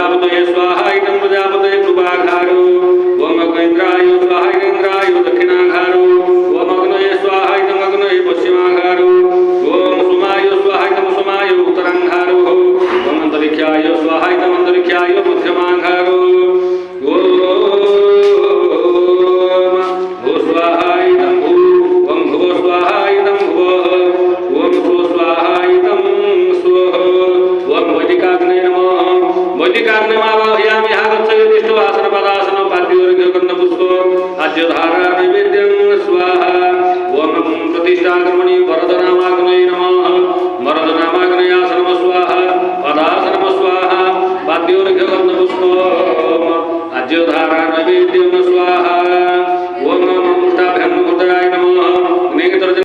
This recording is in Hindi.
प्रजापतये स्वाहा इदं प्रजापतये कृपाघारो ओम अग्नेन्द्राय स्वाहा इन्द्राय दक्षिणाघारो ओम अग्नये स्वाहा इदं अग्नये पश्चिमाघारो ओम सोमाय स्वाहा इदं सोमाय उत्तराघारो ओम अंतरिक्षाय स्वाहा इदं अंतरिक्षाय मध्यमाघारो ओम भू स्वाहा इदं भू ओम भुव स्वाहा इदं भुवः ओम स्व स्वाहा इदं स्वः ओम वैदिकाग्ने नमः वैदिकाग्निमावाहयामि हागच्छेदिष्टो आसनपदासन पार्थिवर्घ्यकर्णपुष्पो आद्यधारा नैवेद्यं स्वाहा ओम प्रतिष्ठाकर्मणि